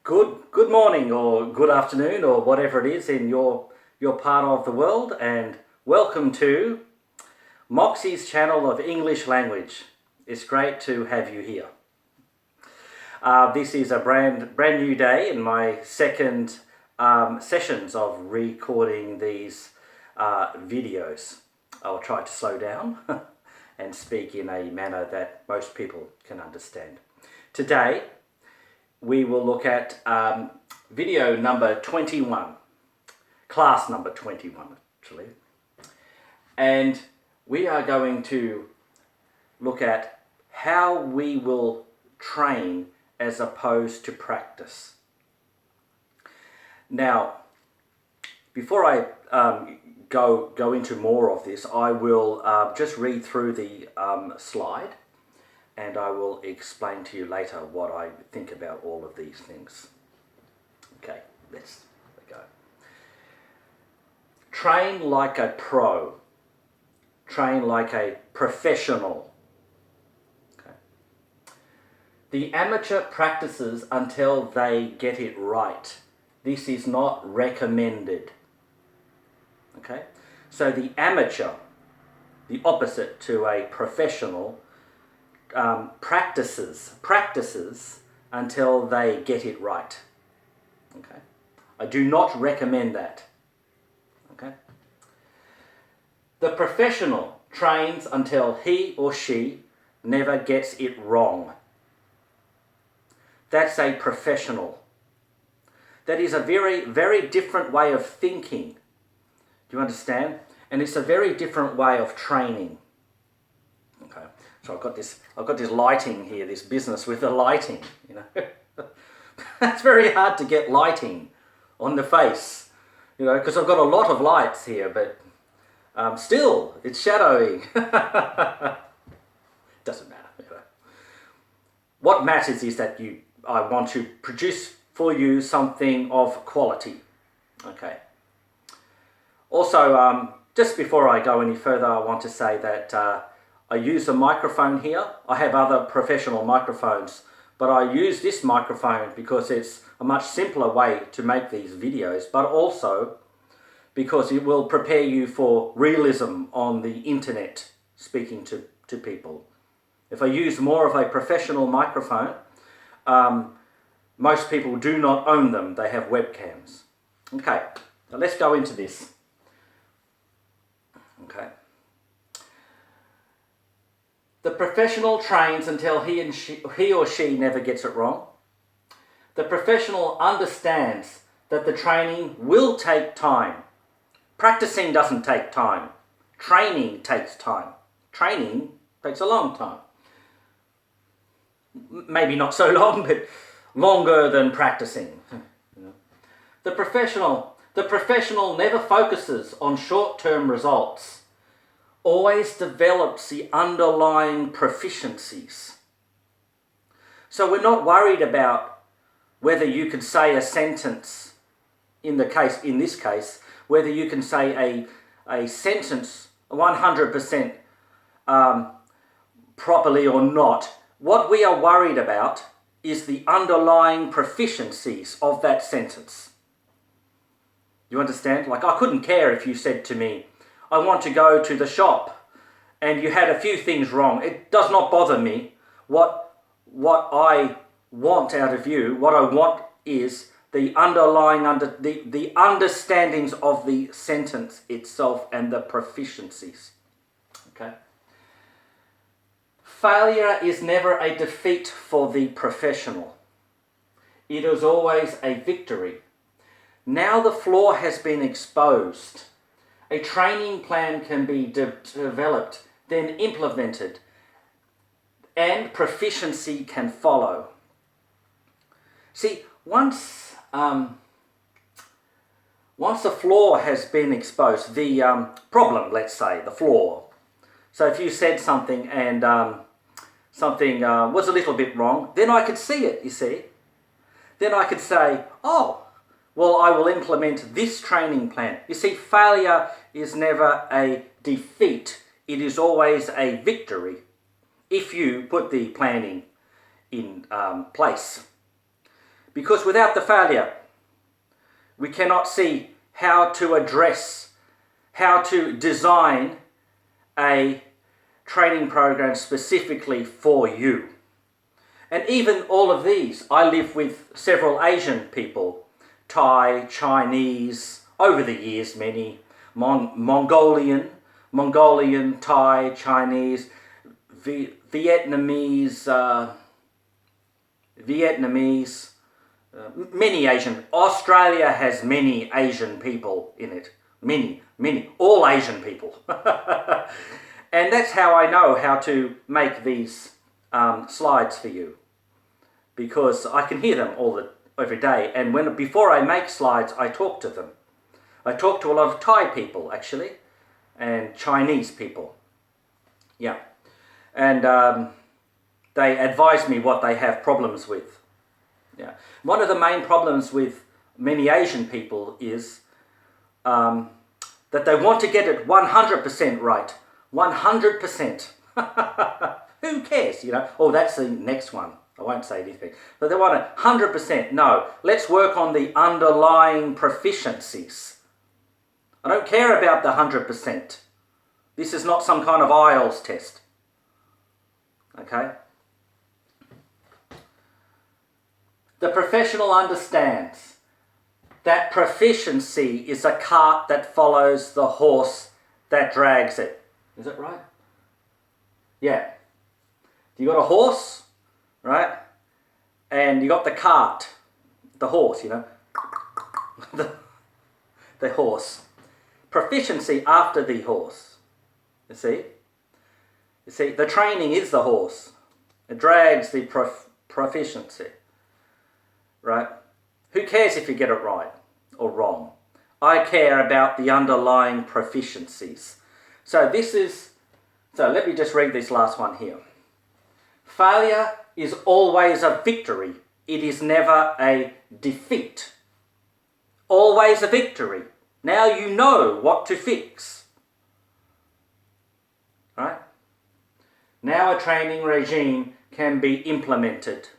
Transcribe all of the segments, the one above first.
Good morning or good afternoon or whatever it is in your part of the world, and welcome to Moxie's channel of English language. It's great to have you here. This is a brand new day in my second sessions of recording these videos. I'll try to slow down and speak in a manner that most people can understand. Today we will look at video number 21, class number 21 actually, and we are going to look at how we will train as opposed to practice. Now, before I go into more of this, I will just read through the slide, and I will explain to you later what I think about all of these things. Okay, let's go. Train like a pro. Train like a professional. Okay. The amateur practices until they get it right. This is not recommended. Okay, so the amateur, the opposite to a professional, practices until they get it right. Okay, I do not recommend that. Okay, the professional trains until he or she never gets it wrong. That's a professional. That is a very different way of thinking. Do you understand? And it's a very different way of training. Okay. So I've got this lighting here, this business with the lighting, you know. It's very hard to get lighting on the face, you know, because I've got a lot of lights here, but still it's shadowing. Doesn't matter. You know. What matters is that I want to produce for you something of quality. Okay. Also, just before I go any further, I want to say that I use a microphone here. I have other professional microphones, but I use this microphone because it's a much simpler way to make these videos, but also because it will prepare you for realism on the internet, speaking to people. If I use more of a professional microphone, most people do not own them. They have webcams. Okay, so let's go into this. Okay. The professional trains until he or she never gets it wrong. The professional understands that the training will take time. Practicing doesn't take time. Training takes time. Training takes a long time. Maybe not so long, but longer than practicing. The professional never focuses on short-term results. Always develops the underlying proficiencies. So we're not worried about whether you can say a sentence, in this case, whether you can say a sentence 100% properly or not. What we are worried about is the underlying proficiencies of that sentence. You understand? Like, I couldn't care if you said to me, I want to go to the shop, and you had a few things wrong. It does not bother me. What I want out of you, what I want is the underlying, the understandings of the sentence itself and the proficiencies. Okay? Failure is never a defeat for the professional. It is always a victory. Now the flaw has been exposed. A training plan can be developed, then implemented, and proficiency can follow. See, once the flaw has been exposed, the problem, let's say, the flaw. So if you said something and something was a little bit wrong, then I could see it, you see. Then I could say, oh, well, I will implement this training plan. You see, failure is never a defeat. It is always a victory if you put the planning in place. Because without the failure, we cannot see how to address, how to design a training program specifically for you. And even all of these, I live with several Asian people, Thai, Chinese, over the years many, Mongolian, Thai, Chinese, Vietnamese, many Asian. Australia has many Asian people in it. Many, all Asian people. And that's how I know how to make these slides for you. Because I can hear them every day. And before I make slides, I talk to them. I talk to a lot of Thai people, actually, and Chinese people. Yeah. And they advise me what they have problems with. Yeah. One of the main problems with many Asian people is that they want to get it 100% right. 100%. Who cares, you know? Oh, that's the next one. I won't say anything. But they want 100%. No, let's work on the underlying proficiencies. I don't care about the 100%. This is not some kind of IELTS test. Okay? The professional understands that proficiency is a cart that follows the horse that drags it. Is that right? Yeah. You got a horse, right? And you got the cart, the horse, you know. the horse. Proficiency after the horse. You see? You see, the training is the horse. It drags the proficiency. Right? Who cares if you get it right or wrong? I care about the underlying proficiencies. So let me just read this last one here. Failure is always a victory. It is never a defeat. Always a victory. Now you know what to fix. Right? Now a training regime can be implemented.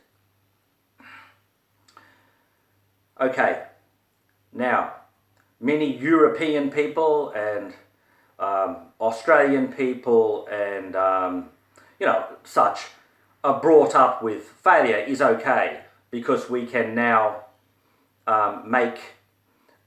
Okay, now many European people and Australian people and such are brought up with failure is okay because we can now make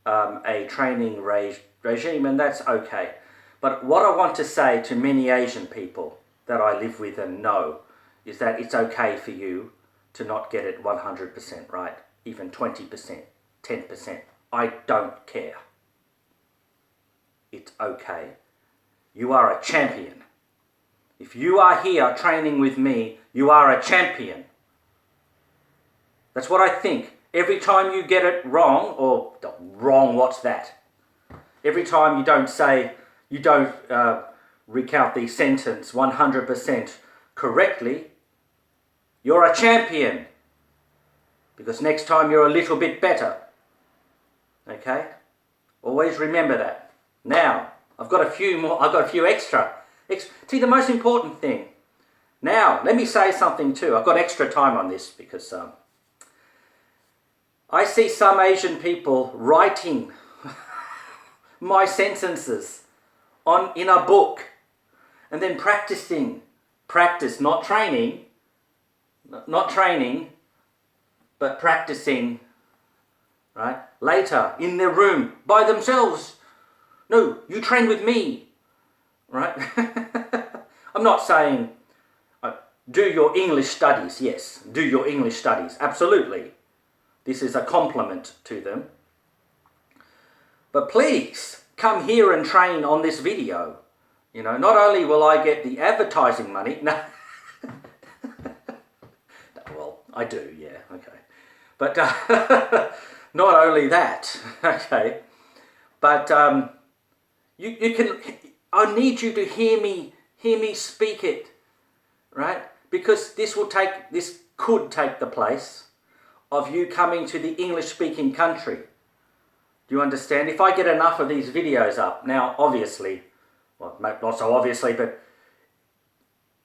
a training regime, and that's okay. But what I want to say to many Asian people that I live with and know is that it's okay for you to not get it 100% right, even 20%, 10%. I don't care. It's okay. You are a champion. If you are here training with me, you are a champion. That's what I think. Every time you get it wrong, or wrong, what's that? Every time you don't recount the sentence 100% correctly, you're a champion. Because next time you're a little bit better. Okay? Always remember that. Now, I've got a few extra. See, the most important thing. Now, let me say something too. I've got extra time on this because I see some Asian people writing my sentences in a book and then practicing. Practice, not training, but practicing, right? Later, in their room, by themselves. No, you train with me, right? I'm not saying do your English studies. Yes, do your English studies. Absolutely. This is a compliment to them. But please, come here and train on this video. You know, not only will I get the advertising money, no. Well, I do, yeah, okay. But not only that, okay, but you can, I need you to hear me speak it, right? Because this could take the place of you coming to the English-speaking country. Do you understand? If I get enough of these videos up, now obviously, well, not so obviously, but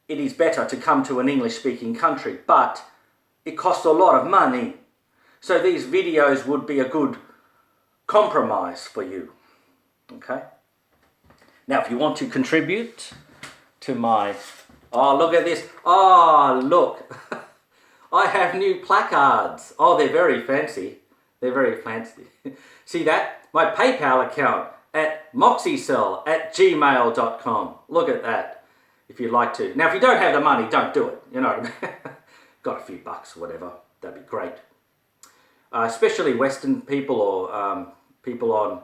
it is better to come to an English-speaking country, but it costs a lot of money. So these videos would be a good compromise for you. Okay? Now, if you want to contribute to my... Oh, look at this. Oh, look. I have new placards. Oh, they're very fancy. They're very fancy. See that? My PayPal account at moxiecell@gmail.com. Look at that. If you'd like to. Now, if you don't have the money, don't do it. You know what I mean? Got a few bucks or whatever. That'd be great. Especially Western people or people on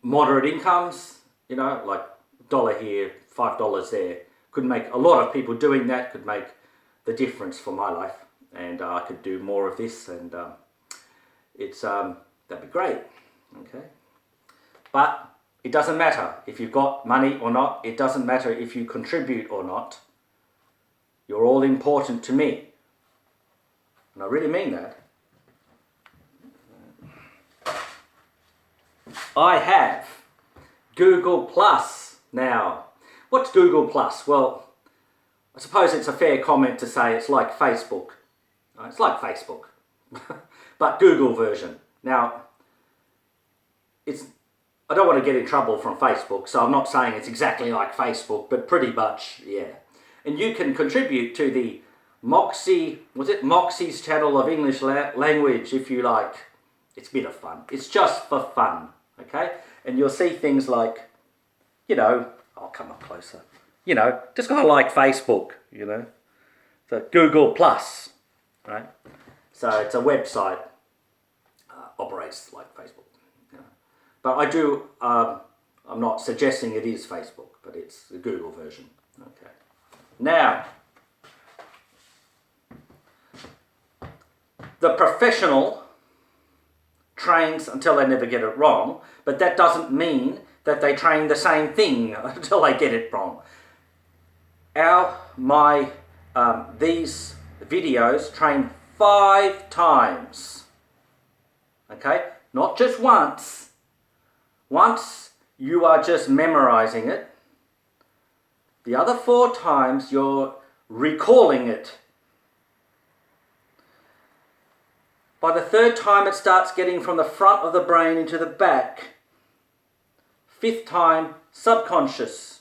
moderate incomes, you know, like $1 here, $5 there. Could make a lot of people doing that could make the difference for my life, and I could do more of this, and that'd be great. Okay, but it doesn't matter if you've got money or not. It doesn't matter if you contribute or not. You're all important to me, and I really mean that. I have Google Plus now. What's Google Plus? Well, I suppose it's a fair comment to say it's like Facebook. It's like Facebook, but Google version. Now, I don't want to get in trouble from Facebook, so I'm not saying it's exactly like Facebook, but pretty much, yeah. And you can contribute to the Moxie's channel of English language if you like. It's a bit of fun. It's just for fun, okay? And you'll see things like, you know, I'll come up closer. You know, just kind of like Facebook, you know. So Google Plus, right? So it's a website, operates like Facebook. You know. But I do, I'm not suggesting it is Facebook, but it's the Google version. Okay. Now, the professional trains until they never get it wrong, but that doesn't mean that they train the same thing until they get it wrong. These videos train 5 times. Okay? Not just once. Once you are just memorizing it. The other 4 times you're recalling it. By the 3rd time it starts getting from the front of the brain into the back. 5th time, subconscious.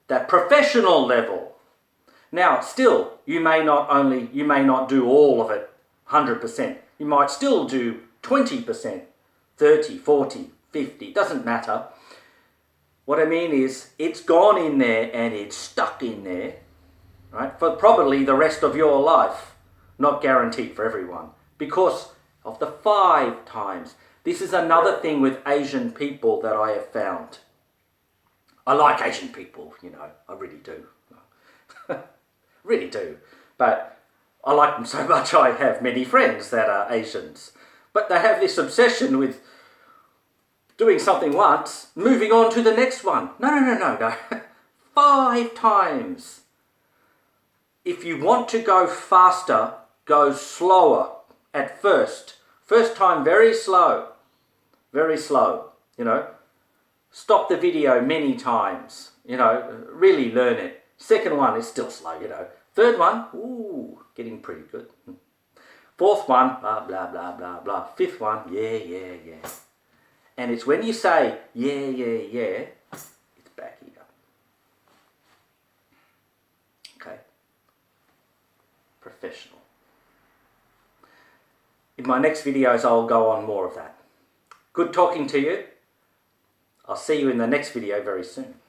That professional level. Now, still, you may not do all of it 100%. You might still do 20%, 30, 40, 50, doesn't matter. What I mean is, it's gone in there and it's stuck in there, right, for probably the rest of your life. Not guaranteed for everyone, because of the 5 times. This is another thing with Asian people that I have found. I like Asian people, you know, I really do. Really do. But I like them so much I have many friends that are Asians. But they have this obsession with doing something once, moving on to the next one. No. 5 times. If you want to go faster, go slower at first. First time, very slow. Very slow, you know. Stop the video many times, you know, really learn it. Second one is still slow, you know. Third one, ooh, getting pretty good. 4th one, blah, blah, blah, blah, blah. 5th one, yeah. And it's when you say, yeah, it's backing up. Okay. Professional. In my next videos, I'll go on more of that. Good talking to you. I'll see you in the next video very soon.